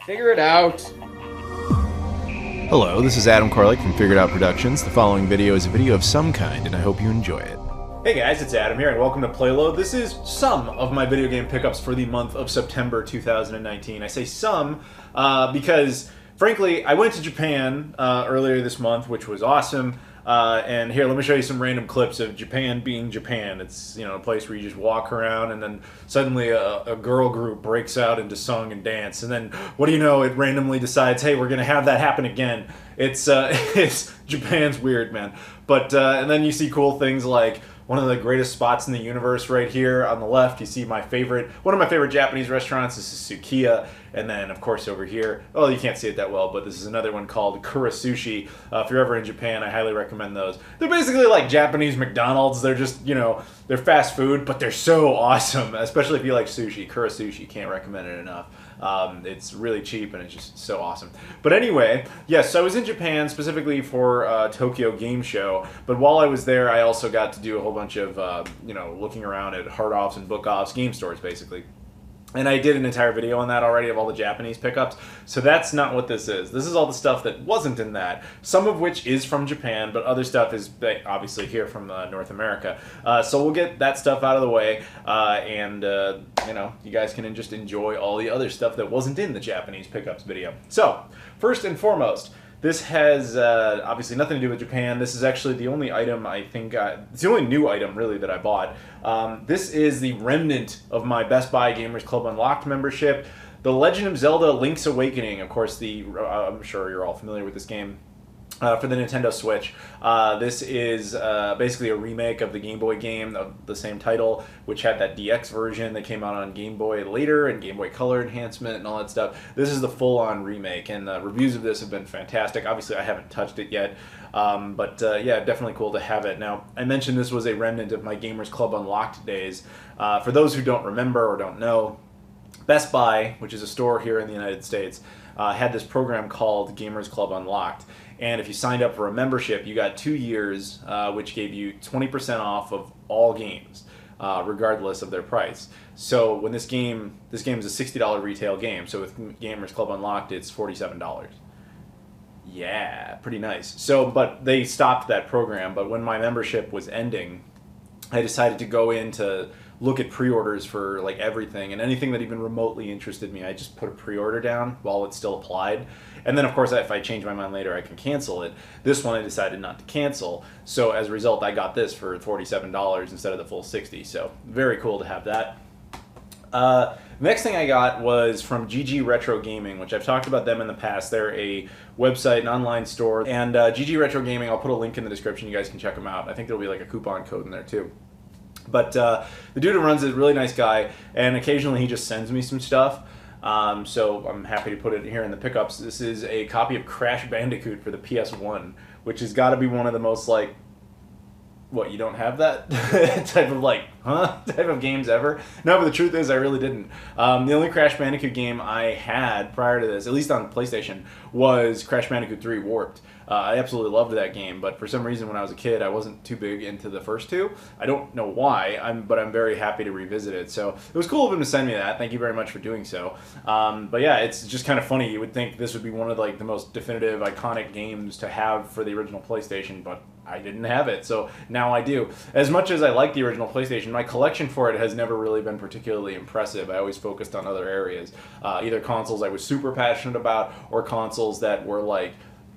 Figure it out. Hello, this is Adam Koralik from Figured Out Productions. The following video is a video of some kind, and I hope you enjoy it. Hey guys, it's Adam here, and welcome to PlayLoad. This is some of my video game pickups for the month of September 2019. I say some because, frankly, I went to Japan earlier this month, which was awesome. And here, let me show you some random clips of Japan being Japan. It's, you know, a place where you just walk around and then suddenly a girl group breaks out into song and dance. And then, what do you know, it randomly decides, hey, we're going to have that happen again. It's Japan's weird, man. But, and then you see cool things like one of the greatest spots in the universe right here on the left. You see one of my favorite Japanese restaurants. This is Sukiya. And then, of course, over here, oh, you can't see it that well, but this is another one called Kura Sushi. If you're ever in Japan, I highly recommend those. They're basically like Japanese McDonald's. They're just, you know, they're fast food, but they're so awesome, especially if you like sushi. Kura Sushi, can't recommend it enough. It's really cheap and it's just so awesome. But anyway, yes, so I was in Japan specifically for Tokyo Game Show, but while I was there, I also got to do a whole bunch of, you know, looking around at hard offs and book offs, game stores basically. And I did an entire video on that already of all the Japanese pickups. So that's not what this is. This is all the stuff that wasn't in that. Some of which is from Japan, but other stuff is obviously here from North America. So we'll get that stuff out of the way. You know, you guys can just enjoy all the other stuff that wasn't in the Japanese pickups video. So, first and foremost, this has obviously nothing to do with Japan. This is actually the only item it's the only new item really that I bought. This is the remnant of my Best Buy Gamers Club Unlocked membership. The Legend of Zelda Link's Awakening, of course, I'm sure you're all familiar with this game. For the Nintendo Switch. This is basically a remake of the Game Boy game of the same title, which had that DX version that came out on Game Boy later and Game Boy Color enhancement and all that stuff. This is the full-on remake, and the reviews of this have been fantastic. Obviously, I haven't touched it yet, yeah, definitely cool to have it. Now, I mentioned this was a remnant of my Gamers Club Unlocked days. For those who don't remember or don't know, Best Buy, which is a store here in the United States, had this program called Gamers Club Unlocked. And if you signed up for a membership, you got 2 years, which gave you 20% off of all games, regardless of their price. So when this game is a $60 retail game. So with Gamers Club Unlocked, it's $47. Yeah, pretty nice. So, but they stopped that program. But when my membership was ending, I decided to go in to look at pre-orders for like everything, and anything that even remotely interested me, I just put a pre-order down while it still applied. And then of course, if I change my mind later, I can cancel it. This one I decided not to cancel. So as a result, I got this for $47 instead of the full $60. So very cool to have that. Next thing I got was from GG Retro Gaming, which I've talked about them in the past. They're a website, an online store. And GG Retro Gaming, I'll put a link in the description. You guys can check them out. I think there'll be like a coupon code in there too. But the dude who runs it is a really nice guy, and occasionally he just sends me some stuff. So I'm happy to put it here in the pickups. This is a copy of Crash Bandicoot for the PS1, which has got to be one of the most like, what, you don't have that type of like, type of games ever? No, but the truth is I really didn't. The only Crash Bandicoot game I had prior to this, at least on PlayStation, was Crash Bandicoot 3 Warped. I absolutely loved that game, but for some reason when I was a kid, I wasn't too big into the first two. I don't know why, but I'm very happy to revisit it. So it was cool of him to send me that. Thank you very much for doing so. But yeah, it's just kind of funny. You would think this would be one of like the most definitive, iconic games to have for the original PlayStation, but I didn't have it, so now I do. As much as I like the original PlayStation, my collection for it has never really been particularly impressive. I always focused on other areas. Either consoles I was super passionate about, or consoles that were like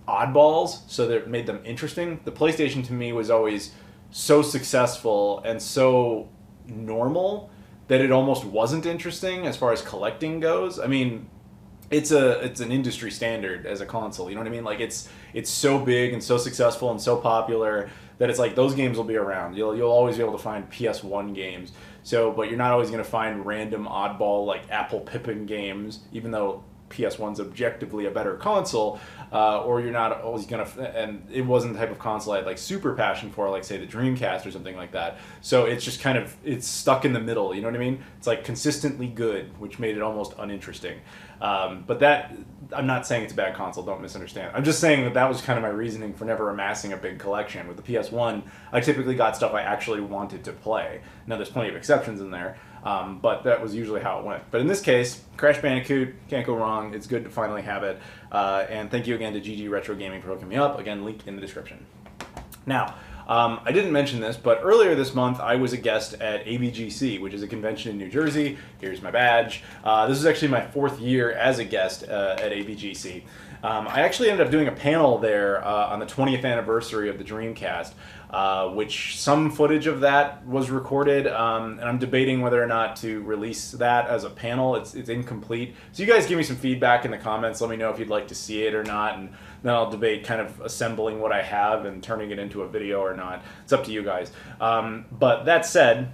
oddballs, so that made them interesting. The PlayStation to me was always so successful and so normal that it almost wasn't interesting as far as collecting goes. I mean, it's an industry standard as a console, you know what I mean? Like it's so big and so successful and so popular that it's like those games will be around. You'll always be able to find PS1 games. So, but you're not always going to find random oddball like Apple Pippin games, even though PS1's objectively a better console, or you're not always gonna, and it wasn't the type of console I had like super passion for, like say the Dreamcast or something like that. So it's just kind of, it's stuck in the middle, you know what I mean? It's like consistently good, which made it almost uninteresting. But that, I'm not saying it's a bad console, don't misunderstand. I'm just saying that was kind of my reasoning for never amassing a big collection. With the PS1, I typically got stuff I actually wanted to play. Now there's plenty of exceptions in there. But that was usually how it went. But in this case, Crash Bandicoot, can't go wrong. It's good to finally have it. And thank you again to GG Retro Gaming for hooking me up. Again, link in the description. Now, I didn't mention this, but earlier this month I was a guest at ABGC, which is a convention in New Jersey. Here's my badge. This is actually my 4th year as a guest at ABGC. I actually ended up doing a panel there on the 20th anniversary of the Dreamcast, which some footage of that was recorded, and I'm debating whether or not to release that as a panel. It's incomplete. So you guys give me some feedback in the comments. Let me know if you'd like to see it or not, and then I'll debate kind of assembling what I have and turning it into a video or not. It's up to you guys. But that said,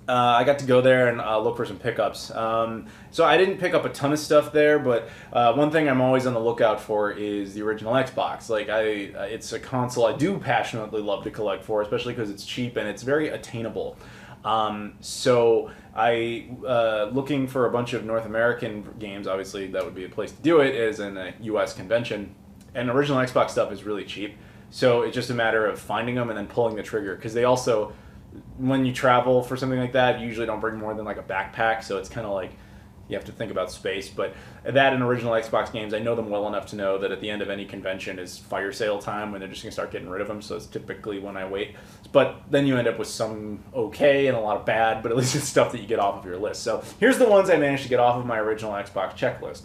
I got to go there and look for some pickups. So I didn't pick up a ton of stuff there, but one thing I'm always on the lookout for is the original Xbox. Like, it's a console I do passionately love to collect for, especially because it's cheap and it's very attainable. So looking for a bunch of North American games, obviously that would be a place to do it, is in a US convention. And original Xbox stuff is really cheap. So it's just a matter of finding them and then pulling the trigger, because they also, when you travel for something like that, you usually don't bring more than like a backpack, so it's kind of like you have to think about space. But that and original Xbox games, I know them well enough to know that at the end of any convention is fire sale time when they're just going to start getting rid of them, so it's typically when I wait. But then you end up with some okay and a lot of bad, but at least it's stuff that you get off of your list. So here's the ones I managed to get off of my original Xbox checklist.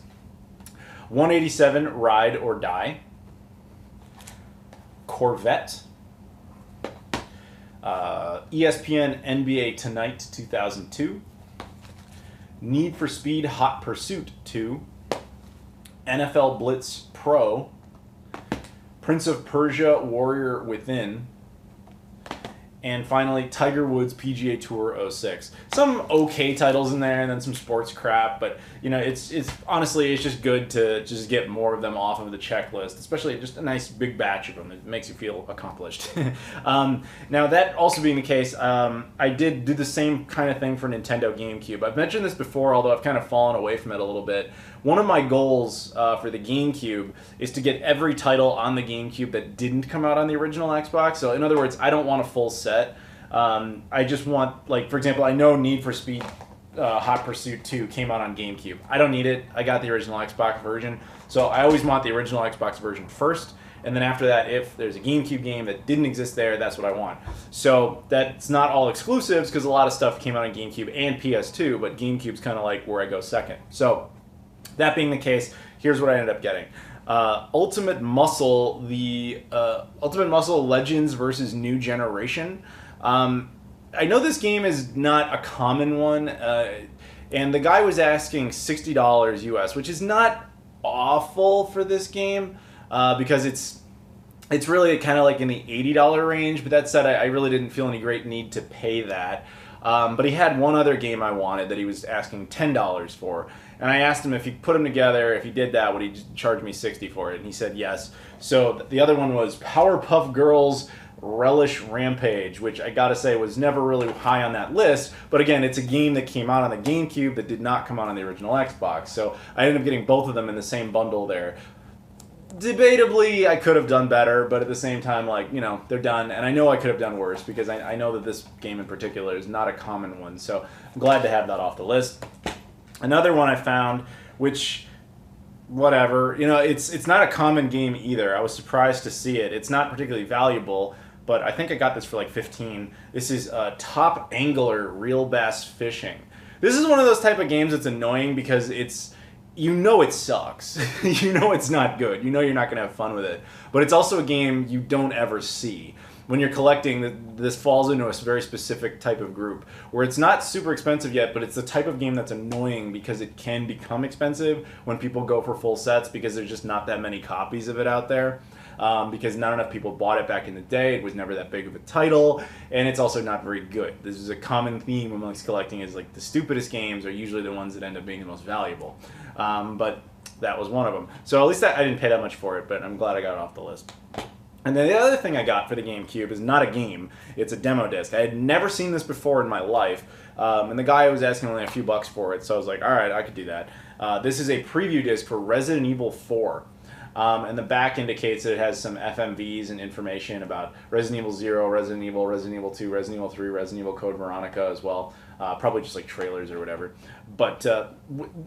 187 Ride or Die, Corvette, ESPN NBA Tonight 2002, Need for Speed Hot Pursuit 2, NFL Blitz Pro, Prince of Persia Warrior Within, and finally Tiger Woods PGA Tour 06. Some okay titles in there, and then some sports crap, but you know, it's honestly, it's just good to just get more of them off of the checklist, especially just a nice big batch of them. It makes you feel accomplished. Now, that also being the case, I did do the same kind of thing for Nintendo GameCube. I've mentioned this before, although I've kind of fallen away from it a little bit. One of my goals for the GameCube is to get every title on the GameCube that didn't come out on the original Xbox. So in other words, I don't want a full set. I just want, like, for example, I know Need for Speed Hot Pursuit 2 came out on GameCube. I don't need it. I got the original Xbox version. So I always want the original Xbox version first. And then after that, if there's a GameCube game that didn't exist there, that's what I want. So that's not all exclusives, because a lot of stuff came out on GameCube and PS2, but GameCube's kind of like where I go second. So that being the case, here's what I ended up getting. Ultimate Muscle, the Ultimate Muscle Legends versus New Generation. I know this game is not a common one, and the guy was asking $60 US, which is not awful for this game, because it's really kind of like in the $80 range. But that said, I really didn't feel any great need to pay that. But he had one other game I wanted that he was asking $10 for. And I asked him if he put them together, if he did that, would he charge me $60 for it? And he said yes. So the other one was Powerpuff Girls Relish Rampage, which I gotta say was never really high on that list. But again, it's a game that came out on the GameCube that did not come out on the original Xbox. So I ended up getting both of them in the same bundle there. Debatably, I could have done better, but at the same time, like, you know, they're done, and I know I could have done worse, because I know that this game in particular is not a common one, so I'm glad to have that off the list. Another one I found, which, whatever, you know, it's not a common game either. I was surprised to see it. It's not particularly valuable, but I think I got this for like $15. This is Top Angler Real Bass Fishing. This is one of those type of games that's annoying, because it's, you know, it sucks. You know it's not good. You know you're not going to have fun with it. But it's also a game you don't ever see. When you're collecting, this falls into a very specific type of group, where it's not super expensive yet, but it's the type of game that's annoying because it can become expensive when people go for full sets, because there's just not that many copies of it out there. Because not enough people bought it back in the day. It was never that big of a title, and it's also not very good. This is a common theme amongst collecting, is like the stupidest games are usually the ones that end up being the most valuable. But that was one of them. So at least I didn't pay that much for it, but I'm glad I got it off the list. And then the other thing I got for the GameCube is not a game, it's a demo disc. I had never seen this before in my life, and the guy was asking only a few bucks for it, so I was like, alright, I could do that. This is a preview disc for Resident Evil 4. And the back indicates that it has some FMVs and information about Resident Evil 0, Resident Evil, Resident Evil 2, Resident Evil 3, Resident Evil Code Veronica as well. Probably just like trailers or whatever. But,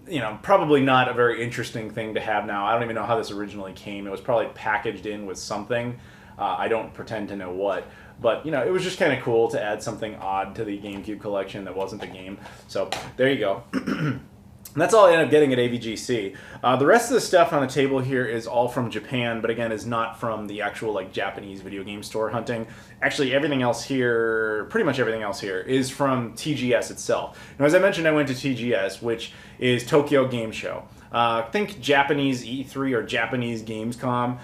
you know, probably not a very interesting thing to have now. I don't even know how this originally came. It was probably packaged in with something. I don't pretend to know what. But, you know, it was just kind of cool to add something odd to the GameCube collection that wasn't the game. So, there you go. And that's all I ended up getting at AVGC. The rest of the stuff on the table here is all from Japan, but again, is not from the actual like Japanese video game store hunting. Actually, everything else here, pretty much everything else here, is from TGS itself. Now, as I mentioned, I went to TGS, which is Tokyo Game Show. Think Japanese E3 or Japanese Gamescom.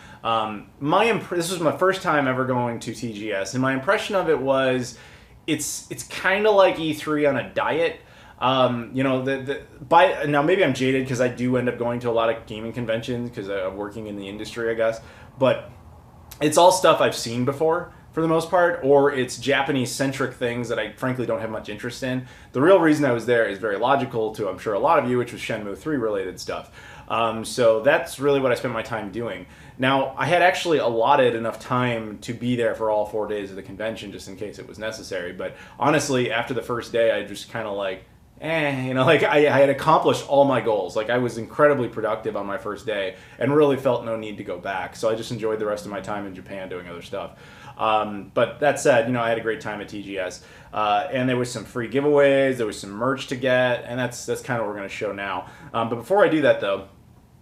This was my first time ever going to TGS, and my impression of it was it's kind of like E3 on a diet. You know, now maybe I'm jaded because I do end up going to a lot of gaming conventions because I'm working in the industry, I guess. But it's all stuff I've seen before for the most part, or it's Japanese-centric things that I frankly don't have much interest in. The real reason I was there is very logical to, I'm sure, a lot of you, which was Shenmue 3 related stuff. So that's really what I spent my time doing. Now, I had actually allotted enough time to be there for all 4 days of the convention just in case it was necessary. But honestly, after the first day, I just kind of like, you know, like I had accomplished all my goals. Like I was incredibly productive on my first day and really felt no need to go back. So I just enjoyed the rest of my time in Japan doing other stuff. But that said, you know, I had a great time at TGS. And there was some free giveaways, there was some merch to get, and that's kind of what we're going to show now. But before I do that though,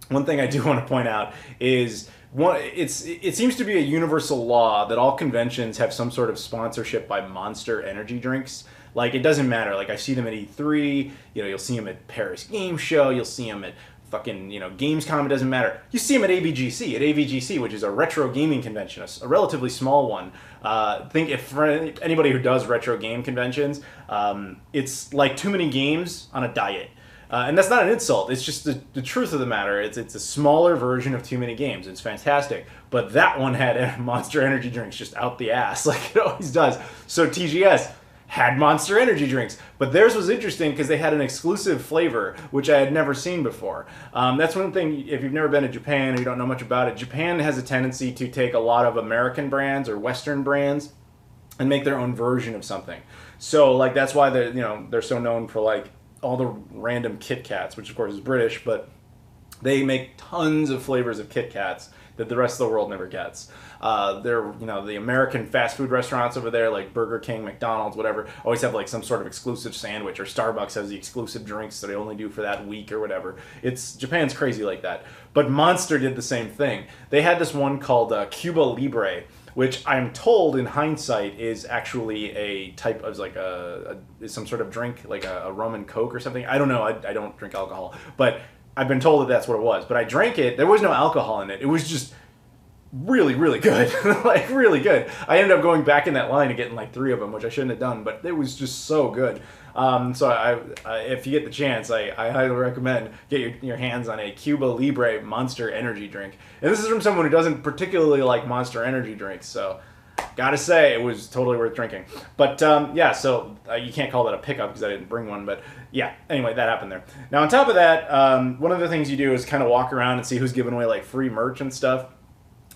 one thing I do want to point out is it seems to be a universal law that all conventions have some sort of sponsorship by Monster energy drinks. Like, it doesn't matter. Like, I see them at E3, you know, you'll see them at Paris Game Show, you'll see them at fucking, you know, Gamescom, it doesn't matter. You see them at AVGC, which is a retro gaming convention, a relatively small one. Think if for anybody who does retro game conventions, it's like too many games on a diet. And that's not an insult. It's just the truth of the matter. It's a smaller version of too many games. It's fantastic. But that one had Monster energy drinks just out the ass, like it always does. So TGS had Monster energy drinks. But theirs was interesting because they had an exclusive flavor, which I had never seen before. That's one thing, if you've never been to Japan or you don't know much about it, Japan has a tendency to take a lot of American brands or Western brands and make their own version of something. So, like, that's why they're so known for, like, all the random Kit Kats, which of course is British, but they make tons of flavors of Kit Kats that the rest of the world never gets. They're, you know, the American fast food restaurants over there, like Burger King, McDonald's, whatever, always have like some sort of exclusive sandwich, or Starbucks has the exclusive drinks that they only do for that week or whatever. Japan's crazy like that. But Monster did the same thing. They had this one called Cuba Libre, which I'm told in hindsight is actually a type of like some sort of drink, like a rum and Coke or something. I don't know. I don't drink alcohol, but I've been told that that's what it was. But I drank it. There was no alcohol in it. It was just really, really good. Like, really good. I ended up going back in that line and getting like 3 of them, which I shouldn't have done, but it was just so good. So if you get the chance, I highly recommend get your hands on a Cuba Libre Monster energy drink. And this is from someone who doesn't particularly like Monster energy drinks, so gotta say it was totally worth drinking. But yeah, so you can't call that a pickup because I didn't bring one, but yeah, anyway, that happened there. Now on top of that, one of the things you do is kind of walk around and see who's giving away like free merch and stuff.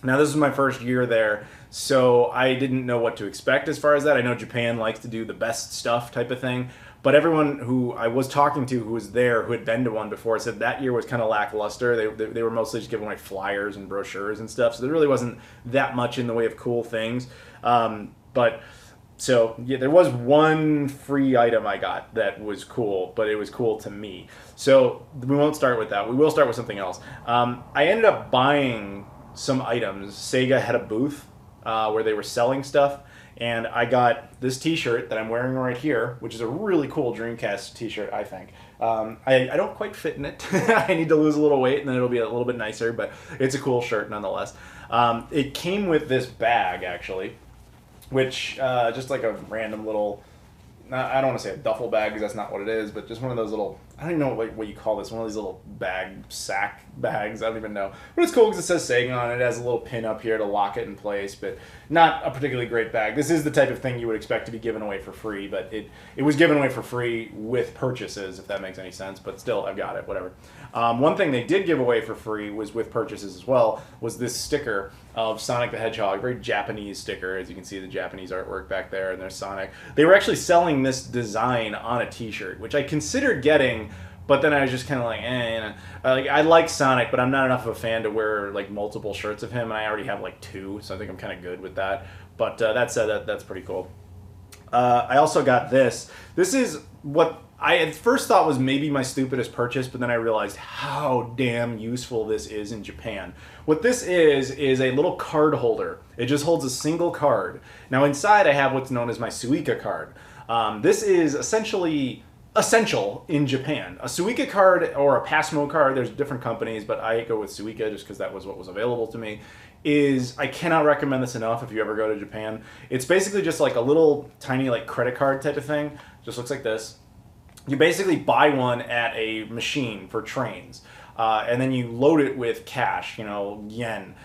Now, this is my first year there, so I didn't know what to expect as far as that. I know Japan likes to do the best stuff type of thing, but everyone who I was talking to who was there, who had been to one before, said that year was kind of lackluster. They were mostly just giving away flyers and brochures and stuff, so there really wasn't that much in the way of cool things. So, yeah, there was one free item I got that was cool, but it was cool to me. So, we won't start with that. We will start with something else. I ended up buying some items. Sega had a booth where they were selling stuff, and I got this t-shirt that I'm wearing right here, which is a really cool Dreamcast t-shirt, I think. I don't quite fit in it. I need to lose a little weight and then it'll be a little bit nicer, but it's a cool shirt nonetheless. It came with this bag, actually, which just like a random little I don't want to say a duffel bag because that's not what it is, but just one of those little, I don't even know what you call this, one of these little sack bags, I don't even know. But it's cool because it says Sega on it. It has a little pin up here to lock it in place, but not a particularly great bag. This is the type of thing you would expect to be given away for free, but it was given away for free with purchases, if that makes any sense, but still, I've got it, whatever. One thing they did give away for free was with purchases as well, was this sticker of Sonic the Hedgehog, very Japanese sticker, as you can see the Japanese artwork back there, and there's Sonic. They were actually selling this design on a t-shirt, which I considered getting, but then I was just kind of like, I like Sonic, but I'm not enough of a fan to wear like multiple shirts of him, and I already have like 2, so I think I'm kind of good with that. But that said, that's pretty cool. I also got this. This is what I at first thought was maybe my stupidest purchase, but then I realized how damn useful this is in Japan. What this is a little card holder. It just holds a single card. Now inside I have what's known as my Suica card. This is essentially essential in Japan. A Suica card or a Passmo card, there's different companies, but I go with Suica just because that was what was available to me, I cannot recommend this enough if you ever go to Japan. It's basically just like a little tiny like credit card type of thing. Just looks like this. You basically buy one at a machine for trains, and then you load it with cash, yen,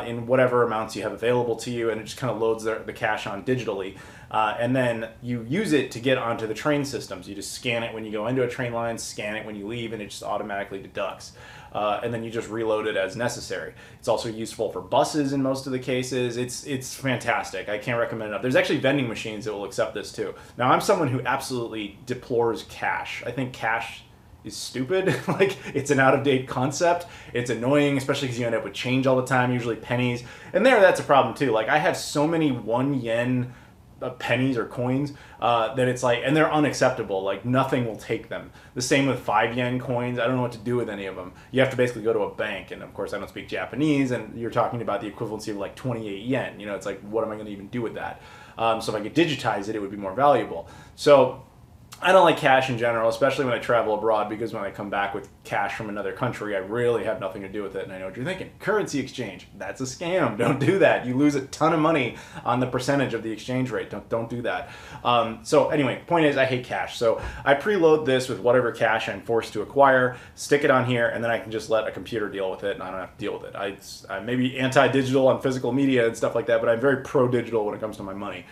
in whatever amounts you have available to you, and it just kind of loads the cash on digitally. And then you use it to get onto the train systems. You just scan it when you go into a train line, scan it when you leave, and it just automatically deducts. And then you just reload it as necessary. It's also useful for buses in most of the cases. It's fantastic. I can't recommend it enough. There's actually vending machines that will accept this too. Now, I'm someone who absolutely deplores cash. I think cash is stupid. Like, it's an out-of-date concept. It's annoying, especially because you end up with change all the time, usually pennies. And that's a problem too. Like, I have so many 1 yen pennies or coins that it's like, and they're unacceptable. Like, nothing will take them. The same with 5 yen coins. I don't know what to do with any of them. You have to basically go to a bank, and of course I don't speak Japanese, and you're talking about the equivalency of like 28 yen. It's like, what am I going to even do with that? So if I could digitize it, it would be more valuable. So I don't like cash in general, especially when I travel abroad, because when I come back with cash from another country, I really have nothing to do with it. And I know what you're thinking. Currency exchange. That's a scam. Don't do that. You lose a ton of money on the percentage of the exchange rate. Don't do that. So anyway, point is, I hate cash. So I preload this with whatever cash I'm forced to acquire, stick it on here, and then I can just let a computer deal with it, and I don't have to deal with it. I may be anti-digital on physical media and stuff like that, but I'm very pro-digital when it comes to my money.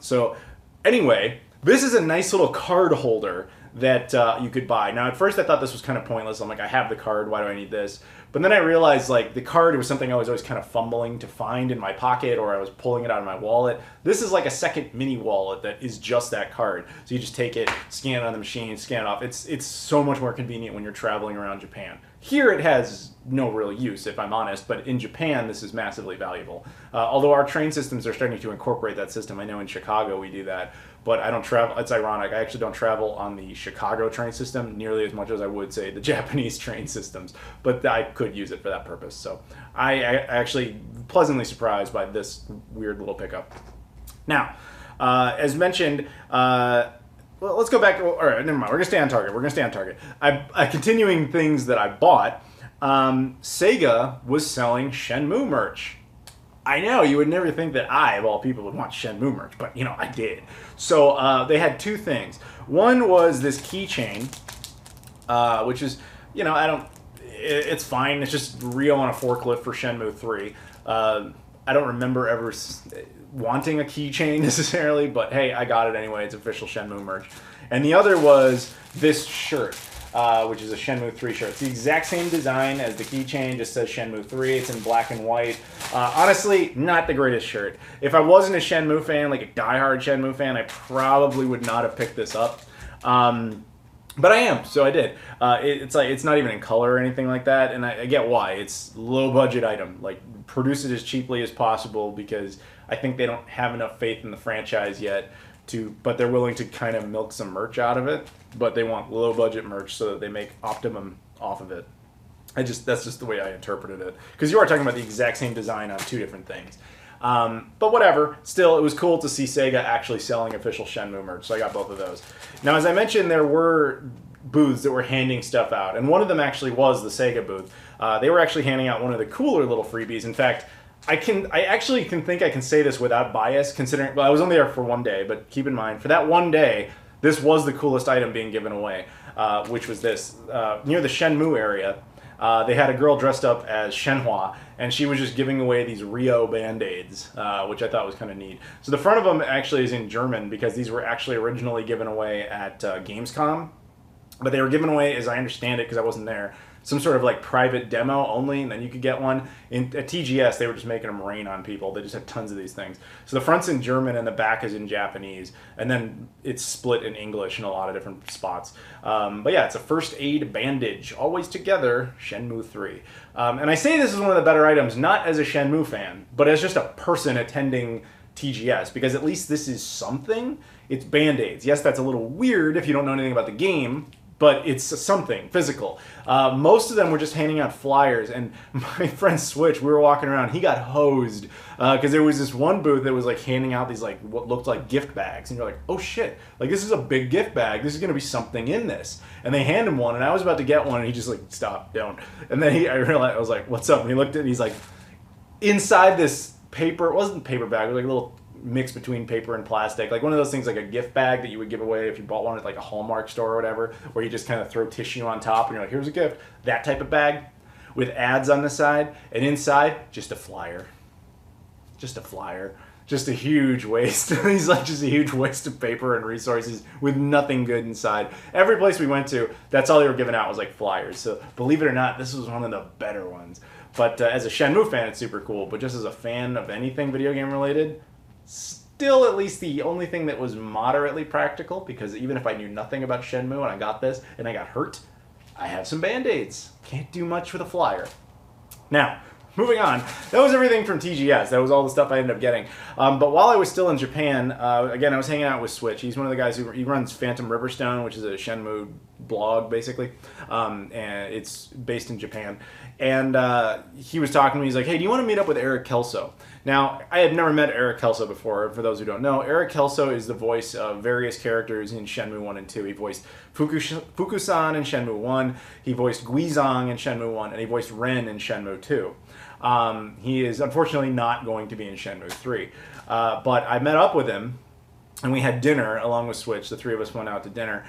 So anyway, this is a nice little card holder that you could buy. Now, at first I thought this was kind of pointless. I'm like, I have the card, why do I need this? But then I realized, like, the card was something I was always kind of fumbling to find in my pocket, or I was pulling it out of my wallet. This is like a second mini wallet that is just that card. So you just take it, scan it on the machine, scan it off. It's so much more convenient when you're traveling around Japan. Here it has no real use, if I'm honest, but in Japan this is massively valuable. Although our train systems are starting to incorporate that system. I know in Chicago we do that, but I don't travel. It's ironic. I actually don't travel on the Chicago train system nearly as much as I would, say, the Japanese train systems, but I could use it for that purpose. So I actually pleasantly surprised by this weird little pickup. Now, as mentioned, well, let's go back. All right, never mind. We're gonna stay on target. I continuing things that I bought. Sega was selling Shenmue merch. I know you would never think that I, of all people, would want Shenmue merch, but I did. So they had 2 things. One was this keychain, which is, it's fine. It's just Rio on a forklift for Shenmue 3. I don't remember ever wanting a keychain necessarily, but hey, I got it anyway. It's official Shenmue merch. And the other was this shirt, which is a Shenmue 3 shirt. It's the exact same design as the keychain, just says Shenmue 3. It's in black and white. Honestly, not the greatest shirt. If I wasn't a Shenmue fan, like a diehard Shenmue fan, I probably would not have picked this up. But I am, so I did. It's not even in color or anything like that, and I get why. It's low budget item. Like, produce it as cheaply as possible, because I think they don't have enough faith in the franchise yet but they're willing to kind of milk some merch out of it. But they want low budget merch so that they make optimum off of it. That's just the way I interpreted it, because you are talking about the exact same design on 2 different things. But whatever, still, it was cool to see Sega actually selling official Shenmue merch, so I got both of those. Now, as I mentioned, there were booths that were handing stuff out, and one of them actually was the Sega booth. They were actually handing out one of the cooler little freebies. In fact, I actually think I can say this without bias, considering, well, I was only there for one day, but keep in mind, for that one day, this was the coolest item being given away, which was this. Near the Shenmue area, they had a girl dressed up as Shenhua, and she was just giving away these Rio Band-Aids, which I thought was kind of neat. So the front of them actually is in German, because these were actually originally given away at Gamescom, but they were given away, as I understand it, because I wasn't there, some sort of like private demo only, and then you could get one. At TGS, they were just making them rain on people. They just had tons of these things. So the front's in German and the back is in Japanese, and then it's split in English in a lot of different spots. But yeah, it's a first aid bandage, always together, Shenmue 3. And I say this is one of the better items, not as a Shenmue fan, but as just a person attending TGS, because at least this is something. It's Band-Aids. Yes, that's a little weird if you don't know anything about the game, but it's something physical. Most of them were just handing out flyers, and my friend Switch, we were walking around, he got hosed because there was this one booth that was like handing out these like what looked like gift bags, and you're like, oh shit, like this is a big gift bag, this is gonna be something in this. And they hand him one, and I was about to get one, and he just like, stop, don't. And then I realized, I was like, what's up? And he looked at it, and he's like, inside this paper, it wasn't paper bag, it was like a little mix between paper and plastic, like one of those things, like a gift bag that you would give away if you bought one at like a Hallmark store or whatever, where you just kind of throw tissue on top and you're like, here's a gift. That type of bag with ads on the side, and inside just a flyer, just a huge waste. He's like, just a huge waste of paper and resources with nothing good inside. Every place we went to, that's all they were giving out was like flyers. So believe it or not, this was one of the better ones. But as a Shenmue fan, it's super cool. But just as a fan of anything video game related, still at least the only thing that was moderately practical, because even if I knew nothing about Shenmue and I got this and I got hurt, I have some Band-Aids. Can't do much with a flyer. Now, moving on. That was everything from TGS. That was all the stuff I ended up getting. But while I was still in Japan, again, I was hanging out with Switch. He's one of the guys he runs Phantom Riverstone, which is a Shenmue blog, basically. And it's based in Japan. And he was talking to me. He's like, hey, do you want to meet up with Eric Kelso? Now, I had never met Eric Kelso before. For those who don't know, Eric Kelso is the voice of various characters in Shenmue 1 and 2. He voiced Fukusan in Shenmue 1, he voiced Guizhong in Shenmue 1, and he voiced Ren in Shenmue 2. He is unfortunately not going to be in Shenmue 3. But I met up with him, and we had dinner along with Switch. The three of us went out to dinner,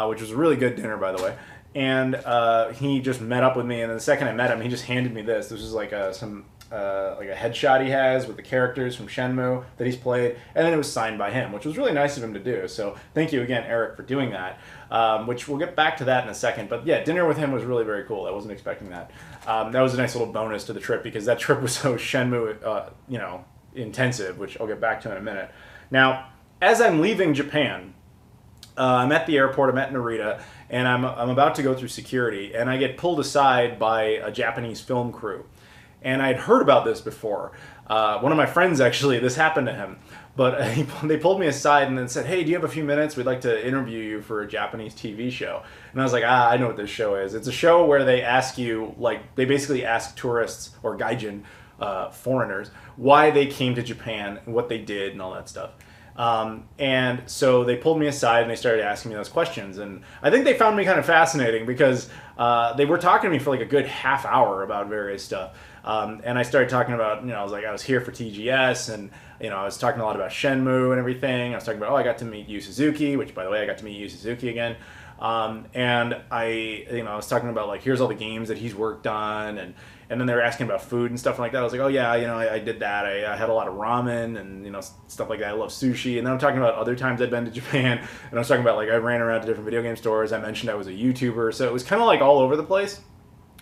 which was a really good dinner, by the way. And he just met up with me, and the second I met him, he just handed me this. This was like a headshot he has with the characters from Shenmue that he's played, and then it was signed by him, which was really nice of him to do. So thank you again, Eric, for doing that, which we'll get back to that in a second. But yeah, dinner with him was really very cool. I wasn't expecting that. That was a nice little bonus to the trip, because that trip was so Shenmue intensive, which I'll get back to in a minute. Now, as I'm leaving Japan, I'm at the airport, I'm at Narita, and I'm about to go through security, and I get pulled aside by a Japanese film crew. And I'd heard about this before. One of my friends, actually, this happened to him. But they pulled me aside and then said, hey, do you have a few minutes? We'd like to interview you for a Japanese TV show. And I was like, I know what this show is. It's a show where they ask you, like, they basically ask tourists or gaijin, foreigners, why they came to Japan and what they did and all that stuff. And so they pulled me aside and they started asking me those questions. And I think they found me kind of fascinating, because they were talking to me for like a good half hour about various stuff. And I started talking about, I was like, I was here for TGS, and, I was talking a lot about Shenmue and everything. I was talking about, I got to meet Yu Suzuki, which, by the way, I got to meet Yu Suzuki again. And I was talking about, like, here's all the games that he's worked on, and then they were asking about food and stuff like that. I was like, oh yeah, I did that. I had a lot of ramen and, stuff like that. I love sushi. And then I'm talking about other times I'd been to Japan, and I was talking about, like, I ran around to different video game stores. I mentioned I was a YouTuber, so it was kind of like all over the place.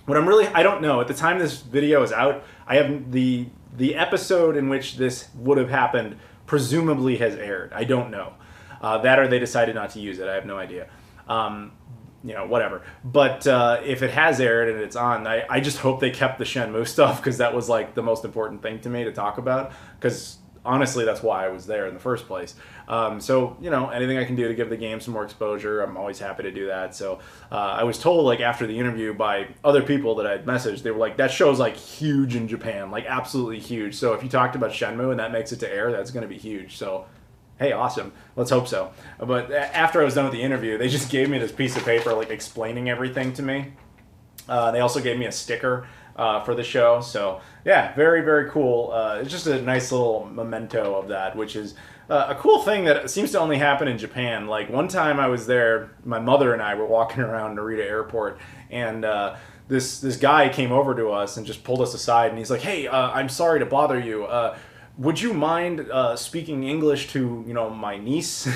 What I don't know, at the time this video is out, I have the episode in which this would have happened presumably has aired. I don't know. That, or they decided not to use it. I have no idea. Whatever. But if it has aired and it's on, I just hope they kept the Shenmue stuff, because that was like the most important thing to me to talk about, because honestly, that's why I was there in the first place. So, anything I can do to give the game some more exposure, I'm always happy to do that. So I was told, like, after the interview by other people that I'd messaged, they were like, that show's like huge in Japan, like absolutely huge. So if you talked about Shenmue and that makes it to air, that's going to be huge. So hey, awesome. Let's hope so. But after I was done with the interview, they just gave me this piece of paper, like, explaining everything to me. They also gave me a sticker for the show. So yeah, very, very cool. It's just a nice little memento of that, which is a cool thing that seems to only happen in Japan. Like one time I was there, my mother and I were walking around Narita Airport, and this guy came over to us and just pulled us aside, and he's like, "Hey, I'm sorry to bother you. Would you mind speaking English to my niece?"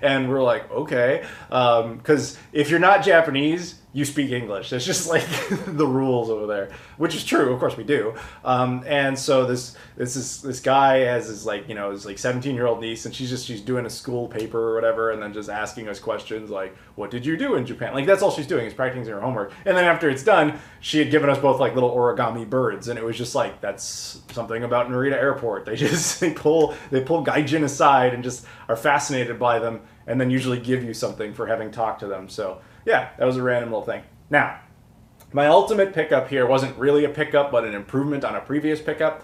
And we're like, okay, because if you're not Japanese, you speak English. That's just like the rules over there, which is true. Of course we do. And so this guy has his his 17-year-old niece, and she's doing a school paper or whatever, and then just asking us questions like, "What did you do in Japan?" Like that's all she's doing is practicing her homework. And then after it's done, she had given us both like little origami birds, and it was just like, that's something about Narita Airport. They pull gaijin aside and just are fascinated by them, and then usually give you something for having talked to them. So yeah, that was a random little thing. Now, my ultimate pickup here wasn't really a pickup, but an improvement on a previous pickup.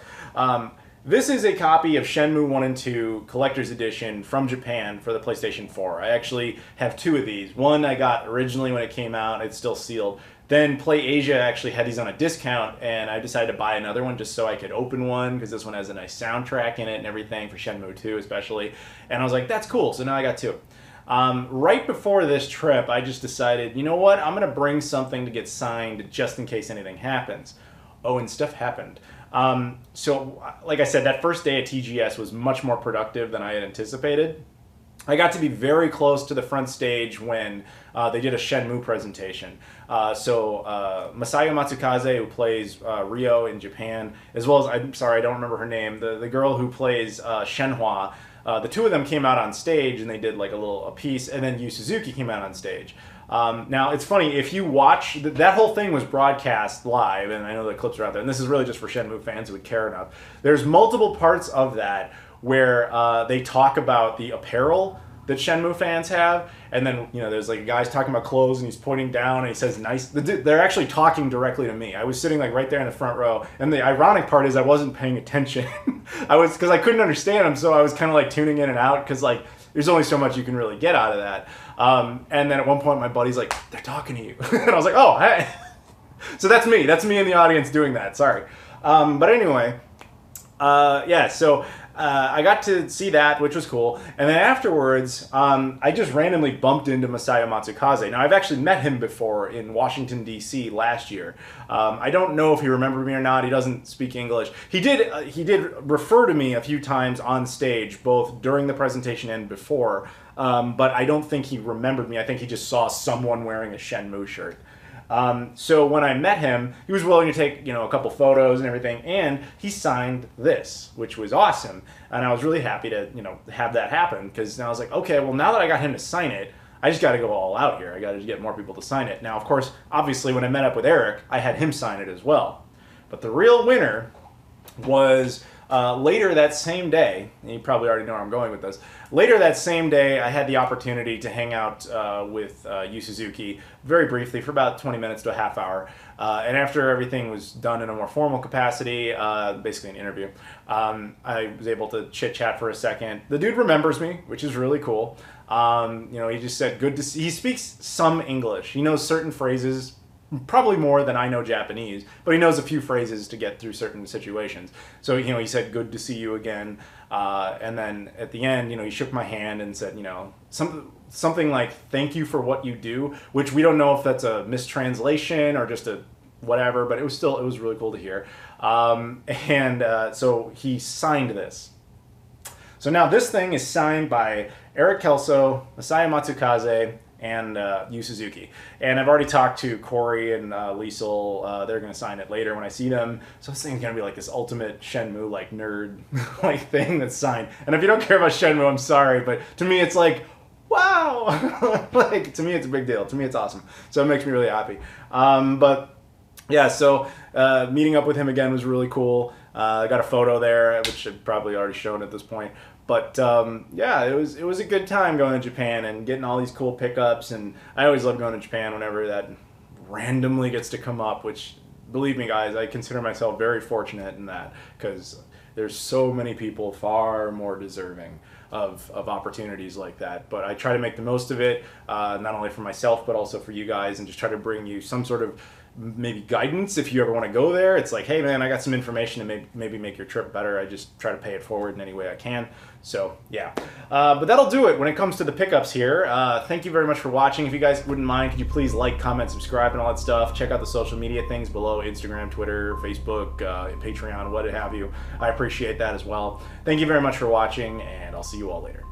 This is a copy of Shenmue 1 and 2 Collector's Edition from Japan for the PlayStation 4. I actually have two of these. One I got originally when it came out, it's still sealed. Then PlayAsia actually had these on a discount, and I decided to buy another one just so I could open one, because this one has a nice soundtrack in it and everything, for Shenmue 2 especially. And I was like, that's cool, so now I got two. Right before this trip, I just decided, you know what, I'm going to bring something to get signed just in case anything happens. Oh, and stuff happened. So, like I said, that first day at TGS was much more productive than I had anticipated. I got to be very close to the front stage when they did a Shenmue presentation. Masayo Matsukaze, who plays Ryo in Japan, as well as, I'm sorry, I don't remember her name, the girl who plays Shenhua, the two of them came out on stage and they did like a piece, and then Yu Suzuki came out on stage. Now, it's funny, if you watch, that whole thing was broadcast live, and I know the clips are out there, and this is really just for Shenmue fans who would care enough. There's multiple parts of that where they talk about the apparel that Shenmue fans have, and then there's like guys talking about clothes, and he's pointing down and he says nice. They're actually talking directly to me. I was sitting like right there in the front row, and the ironic part is I wasn't paying attention. Because I couldn't understand them, so I was kind of like tuning in and out, because like there's only so much you can really get out of that. And then at one point my buddy's like, "They're talking to you," and I was like, "Oh, hey." So that's me in the audience doing that. Sorry. But anyway, so. I got to see that, which was cool. And then afterwards, I just randomly bumped into Masayo Matsukaze. Now, I've actually met him before in Washington, D.C. last year. I don't know if he remembered me or not. He doesn't speak English. He did refer to me a few times on stage, both during the presentation and before. But I don't think he remembered me. I think he just saw someone wearing a Shenmue shirt. So when I met him, he was willing to take, a couple photos and everything, and he signed this, which was awesome. And I was really happy to, have that happen, because now I was like, okay, well, now that I got him to sign it, I just got to go all out here. I got to get more people to sign it. Now, of course, obviously, when I met up with Eric, I had him sign it as well. But the real winner was later that same day, and you probably already know where I'm going with this. Later that same day, I had the opportunity to hang out with Yu Suzuki very briefly for about 20 minutes to a half hour. And after everything was done in a more formal capacity, basically an interview, I was able to chit-chat for a second. The dude remembers me, which is really cool. He just said, good to see. He speaks some English. He knows certain phrases, probably more than I know Japanese, but he knows a few phrases to get through certain situations. So, he said, good to see you again. And then at the end, he shook my hand and said, something like, thank you for what you do, which we don't know if that's a mistranslation or just a whatever, but it was really cool to hear. So he signed this. So now this thing is signed by Eric Kelso, Masayo Matsukaze, and Yu Suzuki. And I've already talked to Corey and Liesel. They're going to sign it later when I see them. So this thing's going to be like this ultimate Shenmue like nerd like thing that's signed. And if you don't care about Shenmue, I'm sorry, but to me it's like, wow! Like, to me it's a big deal. To me it's awesome. So it makes me really happy. Meeting up with him again was really cool. I got a photo there, which I've probably already shown at this point. But it was a good time going to Japan and getting all these cool pickups. And I always love going to Japan whenever that randomly gets to come up, which, believe me, guys, I consider myself very fortunate in that, because there's so many people far more deserving of opportunities like that. But I try to make the most of it, not only for myself, but also for you guys, and just try to bring you some sort of maybe guidance if you ever want to go there. It's like, hey man, I got some information to maybe make your trip better. I just try to pay it forward in any way I can. So yeah, but that'll do it when it comes to the pickups here. Thank you very much for watching. If you guys wouldn't mind, could you please like, comment, subscribe, and all that stuff. Check out the social media things below: Instagram, Twitter, Facebook, Patreon, what have you. I appreciate that as well. Thank you very much for watching, and I'll see you all later.